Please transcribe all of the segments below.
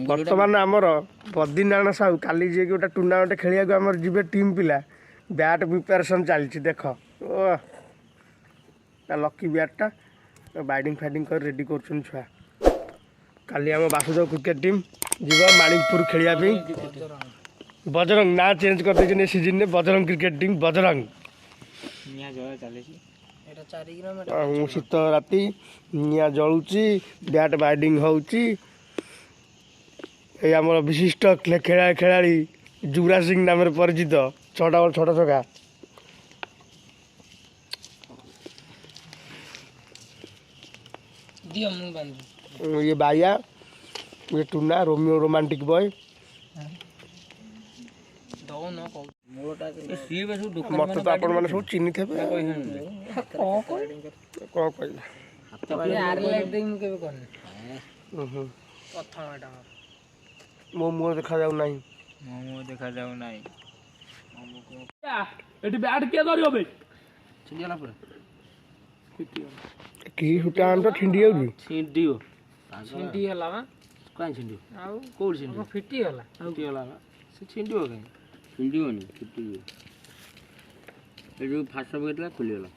बर्तमान आमर बद्रीनारायण साहू काली जी गोटे टूर्णामेंट खेलिया आमर जी टीम पिला बैट प्रिपेरेसन चलती देख लकी बैटा बैटिंग फैटिंग कर रेडी कर छुआ काली आम बासुदेव क्रिकेट टीम जीव माणिकपुर खेलिया बजरंग ना चेंज कर सीजन में बजरंग क्रिकेट टीम बजरंग शीत राति निआ जलुची बैट बैटिंग होची आम विशिष्ट खेला खेलाड़ी युवराज सिंह नाम परिचित 6टा बल 6टा छक्का ये बाया ये टूना रोमियो रोमांटिक बॉय मत तो आपण मैंने सब चिन्ह थे मो मुह देखा जाऊ नहीं बैट किए धरियो बे छिंडियाला पूरा की हुटा आन तो छिंडियो जी छिंडियो छिंडियाला वा काई छिंडियो आउ कोड छिंडियो फिटियाला फिटियाला से छिंडियो काई छिंडियो नहीं फिटियो ए जो फास्ट बगेटला खुलियोला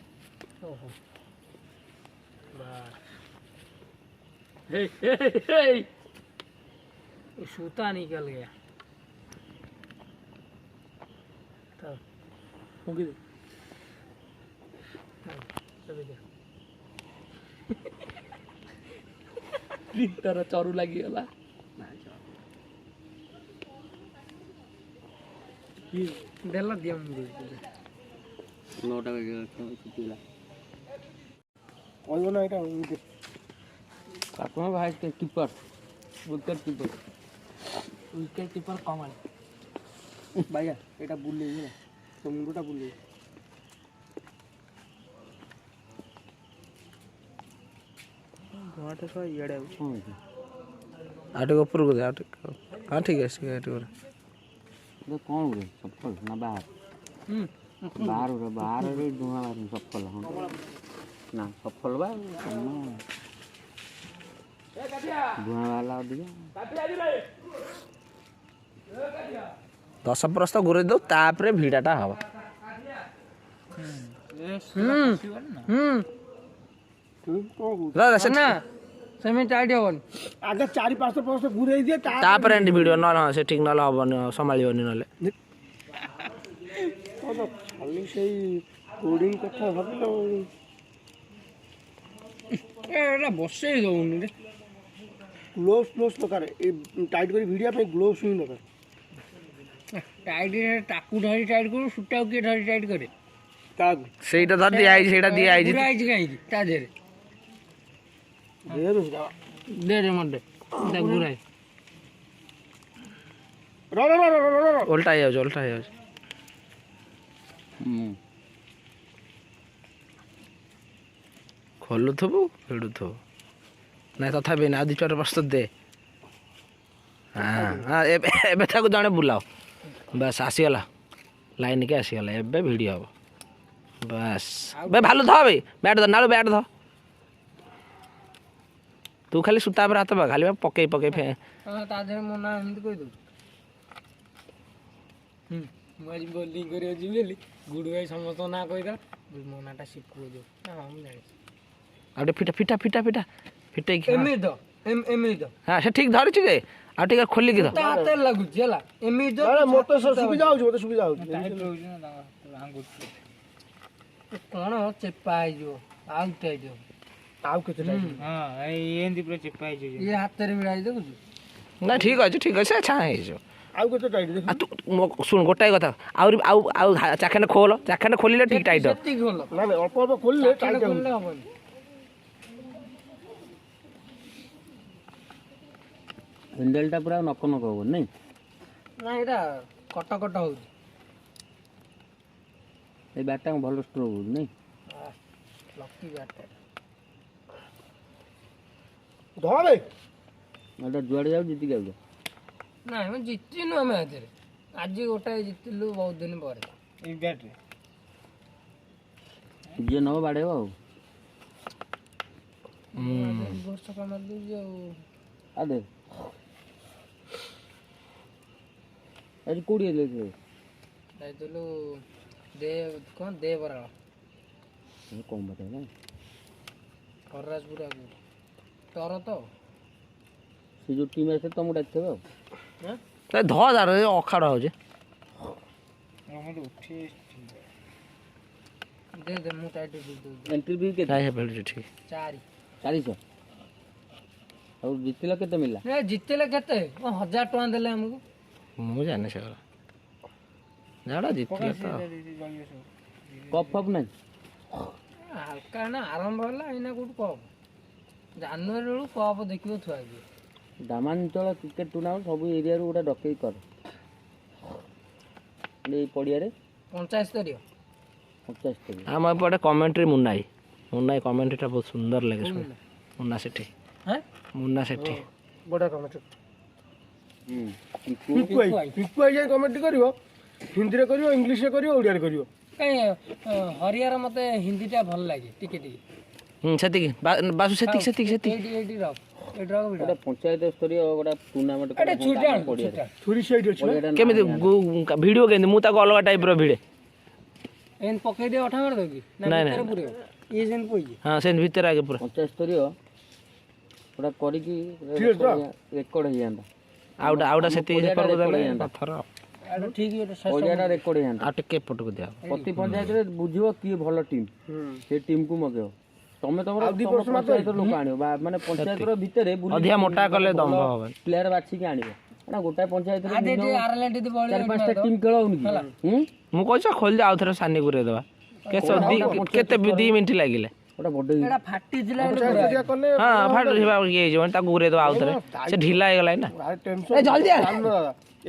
ओहो बा हे सूता निकल गया तब होगी तरह चरू लगी गला देला दिया मुझे 9टा बजे छुट्टीला ओयो ना এটা काटवा भाई के कीपर विकेट कीपर कमाल भैया एटा बुले ना तो मुंडटा बुले घाटे सो इडे आटे ऊपर को आटे हां ठीक है ठीक है ये कौन रे सफल ना बाहर बाहर रे धुआं मार सफल हां ना सफल बा धुआं वाला दिया 10 प्रस्त गुरे दो तापरे भिडाटा हवा ना सेमी टाइट होवन आगे 4-5 प्रस्त गुरे दिए तापरे एंड वीडियो न से ठीक न हबन संभालियोनी नले तो खाली सेही कोडिंग कथा हबलो एरा बसे दउनी रे ग्लोव्स दरकार टाइट कर भिडिया पे ग्लोव्स ही दरकार टाइट टाकू धरी टाइट करू सुटा के धरी टाइट करे ताक सेटा धर दिया आई सेटा दिया आई काई ता देरे दे रे मंडे ता गुराई रो उल्टा आयो खोलु थबु फेडु थबु ना तथापि ना 2-4 प्रस्तुत दे हाँ एबे ताको जने बुलाओ बस आसीगला लाइन के आसीगला एबे वीडियो हम बस बे भालू ध बे बैट ध नालो बैट ध तू खाली सुता पर हाथ बा खाली पके फे हां ता जे मोना हिंद कहि दो मज बॉलिंग करियो जिबेली गुड भाई समस्त ना कहि दा मोनाटा सिखु जो हां हम जानि आटे फिटा फिटे एमे दो एमे दो हां से ठीक धरि छी जे आ टिका खोली के दो ताते लागु जेला एमे दो अरे मोटे से सुबि जाउ टाइट रहउ ना आंगु कोन चेपाई जो आउट है जो आउ के टाइट हां एंदी पूरा चेपाई जो ये हाथ रे मिलाई दो ना ठीक है अच्छा है जो आउ के टाइट देख तू सुन गोटाई कथा आउ चाखने खोलिले ठीक टाइट ठीक खोल ना अल्प खोलिले टाइट हो हैंडलटा पूरा नक हो नहीं ना एटा कट हो ए बैटटा भलो स्ट्रोक हो नहीं लकी बैट धरे एटा जुआडे जाउ जीति जाउ ना हम जीतिनु हम आज गोटाए जीतिलु बहुत दिन पर ए बैट रे जे न बाड़े ବର୍ଷ କାମ ଦଉଛି ଆଉ ଆଦେ ଆଜି କୋଉଠି ଯାଇଥିଲୁ କ'ଣ ଦେ ବରାଳ କମ୍ ବାଟ ନା ହରରାଜପୁର ତୋର ତ ସେ ଯେଉଁ ଟିମ୍ ଆସିଲେ ତମକୁ ଡାକିଥିବେ ଆଉ ଧ ଅଖାଡ଼ ହେଉଛି ଦେ ମୁଁ ଟାଇଟ୍ ଏଣ୍ଟ୍ରି ଫି କେତେ ଠିକ୍ 400 ଆଉ ଜିତିଲ କେତେ ମିଳିଲା ଜିତିଲେ କେତେ 1000 ଟଙ୍କା ଦେଲେ ଆମକୁ ମୁଁ ଜାଣିନି ସେ ଯାଡ଼ା ଜିତିଲେ ତ କପ୍ ଫପ୍ ନାହିଁ ହାଲକା ନା ଆରମ୍ଭ ହେଲା ଏଇନା କୋଉଠି କପ୍ ଜାନୁଆରୀ ବେଳକୁ କପ୍ ଦେଖିବ ଥୁଆ ହେଇଯିବ ଗ୍ରାମାଞ୍ଚଳ କ୍ରିକେଟ୍ ଟୁର୍ଣ୍ଣାମେଣ୍ଟ ସବୁ ଏରିଆରୁ ଗୋଟେ ଡକେଇ କର ଏଇ ପଡ଼ିଆରେ 75 ଆମ ଏପଟେ କମେଣ୍ଟ୍ରି ମୁନାଇ କମେଣ୍ଟ୍ରିଟା ବହୁତ ସୁନ୍ଦର ଲାଗେ ମୁନା ସେଠି ବଢ଼ିଆ କମେଣ୍ଟ୍ରି ପିକୁ ଆଇ ଯାଇ କମେଣ୍ଟ୍ରି କରିବ ହିନ୍ଦୀରେ କରିବ ଇଂଲିଶରେ କରିବ ଓଡ଼ିଆରେ କରିବ କାଇଁ ହରିଆର ମତେ ହିନ୍ଦୀଟା ଭଲ ଲାଗେ ଟିକେ ସେତିକି ବାସୁ ସେତିକି ଏଇଠି ରଖ ଗୋଟେ ପଞ୍ଚାୟତ ସ୍ତରୀୟ ଗୋଟେ ଟୁର୍ଣ୍ଣାମେଣ୍ଟ କେମିତି ଭିଡ଼ିଓ କେମିତି ମୁଁ ତାକୁ ଅଲଗା ଟାଇପ୍ର ଭିଡ଼େ ଏମିତି ପକେଇ ଦିଅ ଅଠା ମାରିଦେବ କି ନାଇଁ ଇଏ ସେମିତି ପଇଛି ହଁ ସେମିତି ଭିତରେ ଆଗେ ପୁରା ପଞ୍ଚାୟତ ସ୍ତରୀୟ ଗୋଟା କରିକି ରେକର୍ଡ ହେଇଯାନ୍ତା ଆଉଟା ସେତିକି ପଥର ପଡ଼ିଆଟା ରେକର୍ଡ ହେଇଯାନ୍ତା ଆଉ ଟିକେ ଏପଟକୁ ଦିଅ ପ୍ରତି ପଞ୍ଚାୟତରେ ବୁଝିବ କିଏ ଭଲ ଟିମ୍ ସେ ଟିମ୍କୁ ମଗେଇବ ତମେ ତମର ପଞ୍ଚାୟତ ଲୋକ ଆଣିବ ମାନେ ପଞ୍ଚାୟତର ଭିତରେ ଅଧିକା ମୋଟା କଲେ ଦମ୍ଭ ହବ ପ୍ଲେୟାର ବାଛିକି ଆଣିବ ନା ଗୋଟାଏ ପଞ୍ଚାୟତରେ 4-5ଟା ଟିମ୍ ଖେଳ ହଉନି ମୁଁ କହୁଛି ଖୋଲିଦେ ଆଉ ଥରେ ସାନି ଘୁରେଇ ଦେବା କେତେ 2 ମିନିଟ୍ ଲାଗିଲେ ଗୋଟେ ବଡ଼ ଫାଟିଥିଲା ହଁ ଫାଟି ଇଏ ହେଇଯିବ ତାକୁ ଘୁରେଇ ଦେବା ଆଉ ଥରେ ସେ ଢିଲା ହେଇଗଲାଣି ନା ଜଲ୍ଦି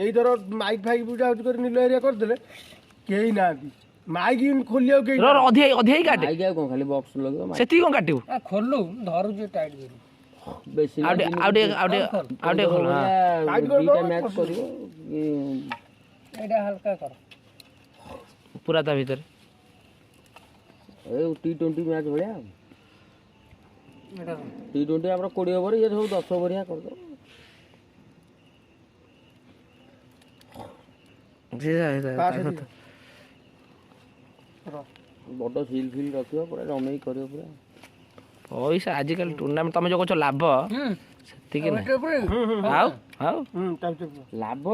ଏଇଥର ମାଇକ୍ ଫାଇକ୍ ବୁଝା ହଉଛି କରି ନିଲ ଏରିଆ କରିଦେଲେ କେହି ନାହାନ୍ତି ମାଇକ୍ ଖୋଲିବାକୁ କେହି ଅଧିକା କାଟେ ଆଉ କ'ଣ ଖାଲି ବକ୍ସ ଲଗେଇବ ସେତିକି କ'ଣ କାଟିବୁ ଖୋଲୁ ଧରୁଛି ଟାଇଟ୍ କରି ବେଶୀ ଆଉ ଟିକେ ଖୋଲ ଦୁଇଟା ମ୍ୟାଚ୍ କରିବ ଏଇଟା ହାଲକା କର ପୁରା ତା ଭିତରେ T20 ମ୍ୟାଚ୍ ଭଳିଆ T20 ଆମର 20 ଓଭର ଇଏ ସବୁ 10 ଓଭରିଆ କରିଦେବ ବଡ଼ ସିଲ୍ ଫିଲ୍ ରଖିବ ପୁରା ଜମେଇ କରିବ ପୁରା ପଇସା ଆଜିକାଲି ଟୁର୍ଣ୍ଣାମେଣ୍ଟ ତମେ ଯେଉଁ କହୁଛ ଲାଭ ସେତିକି ନାହିଁ ଆଉ ଲାଭ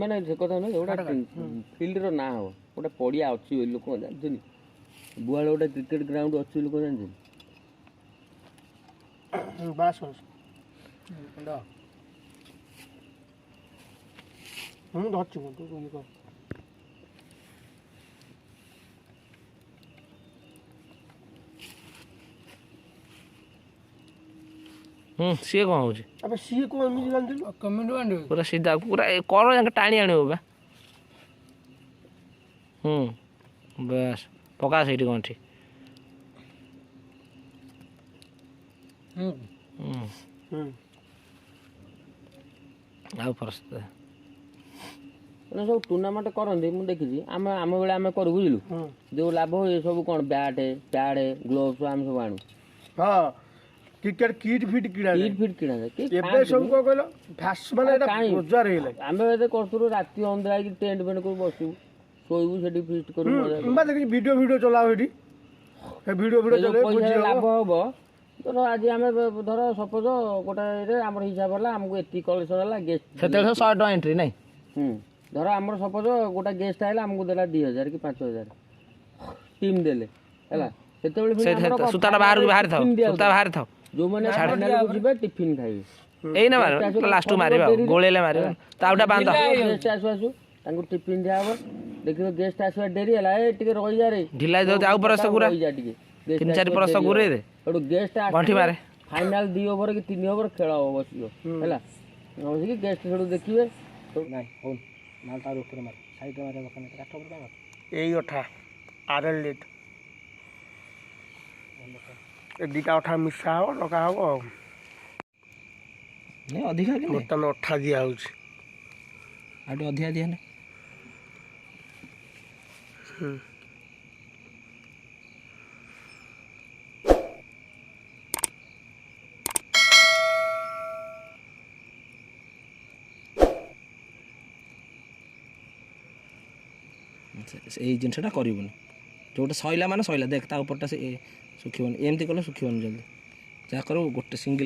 ମାନେ ସେ କଥା ନୁହେଁ ଗୋଟେ ଫିଲ୍ଡର ନାଁ ହବ ଗୋଟେ ପଡ଼ିଆ ଅଛି ବୋଲି ଲୋକ ଜାଣିଛନ୍ତି ବୁହାଳ ଗୋଟେ କ୍ରିକେଟ୍ ଗ୍ରାଉଣ୍ଡ ଅଛି ଲୋକ ଜାଣିଛନ୍ତି ସିଏ କ'ଣ ହଉଛି ସିଏ କ'ଣ ଏମିତି ଜାଣିଥିଲୁ ପୁରା ସିଧା ପୁରା କର ଯାକ ଟାଣି ଆଣିବ ବା ବାସ୍ ପକା ସେଇଠି କ'ଣ ଠିକ୍ ଆଉ ପରିସ୍ଥିତି ମାନେ ସବୁ ଟୁର୍ଣ୍ଣାମେଣ୍ଟ କରନ୍ତି ମୁଁ ଦେଖିଛି ଆମ ବେଳେ ଆମେ କରୁ ବୁଝିଲୁ ଯେଉଁ ଲାଭ ହୁଏ ସବୁ କ'ଣ ବ୍ୟାଟ୍ ପ୍ୟାଡ୍ ଗ୍ଲୋଭ୍ସ ଆମେ ସବୁ ଆଣୁ ହଁ କ୍ରିକେଟ୍ କିଟ୍ କିଣା ଏବେ ସବୁ କ'ଣ କହିଲ ମାନେ ରୋଜଗାର ହେଇଗଲା ଆମେ ଏତେ କରୁଥିଲୁ ରାତି ଅନ୍ଧାର ହେଇକି ଟେଣ୍ଟ ଫେଣ୍ଟ କରି ବସିବୁ ଶୋଇବୁ ସେଠି ଫିଷ୍ଟ କରିବୁ ଦେଖିଛି ଭିଡ଼ିଓ ଚଲାଅ ସେଠି ପଇସା ଲାଭ ହବ ଧର ଆଜି ଆମେ ଧର ସପୋଜ ଗୋଟାଏ ଆମର ହିସାବ ହେଲା ଆମକୁ ଏତିକି କଲେକ୍ସନ୍ ହେଲା ଗେଷ୍ଟ ସେତେବେଳେ 100 ଟଙ୍କା ଏଣ୍ଟ୍ରି ନାଇଁ ଧର ଆମର ସପୋଜ ଗୋଟେ ଗେଷ୍ଟ ଆଇଲା ଆମକୁ ଦେଲା 2000 କି 5000 ଟିମ୍ ଦେଲେ ହେଲା ସେତେବେଳେ ସୂତାଟା ବାହାରକୁ ବାହାରିଥାଉ ଯୋଉମାନେ ଫାଇନାଲକୁ ଯିବେ ଟିଫିନ୍ ଖାଇବେ ଏଇନା ଲାଷ୍ଟକୁ ମାରିବା ଗୋଳେଇଲେ ମାରିବା ତାଉଟା ବାନ୍ଧ ଗେଷ୍ଟ ଆସୁ ତାଙ୍କୁ ଟିଫିନ୍ ଦିଆହବ ଦେଖିବ ଗେଷ୍ଟ ଆସିବା ଡେରି ହେଲା ଟିକେ ରହିଯାରେ ଢିଲା ଆଉ ପରସ୍ତ ଗୁରା ଟିକେ 3-4 ପରସ୍ତ ଗୁରେଇ ଦେ ସେଠୁ ଗେଷ୍ଟ ଗଣ୍ଠି ମାରେ ଫାଇନାଲ 2 ଓଭର କି 3 ଓଭର ଖେଳ ହବ ବସିବ ହେଲା ବସିକି ଗେଷ୍ଟ ସେଠୁ ଦେଖିବେ ଏଇ ଅଠା ଆରଏଲ୍ ଲିଟ୍ ଏ ଦୁଇଟା ଅଠା ମିଶା ହବ ଲଗା ହବ ଆଉ ଅଧିକା ବର୍ତ୍ତମାନ ଅଠା ଦିଆହେଉଛି ଆଉ ଟିକେ ଅଧିକା ଦିଆ ଏଇ ଜିନିଷଟା କରିବୁନି। ଯେଉଁଟା ସଇଲା ମାନେ ସଇଲା, ଦେଖ ତା ଉପରଟା ସେ ଶୁଖିବନି, ଏମିତି କଲେ ଶୁଖିବନି ଜଲ୍ଦି। ଯାହା କରିବୁ ଗୋଟେ ସିଙ୍ଗିଲ୍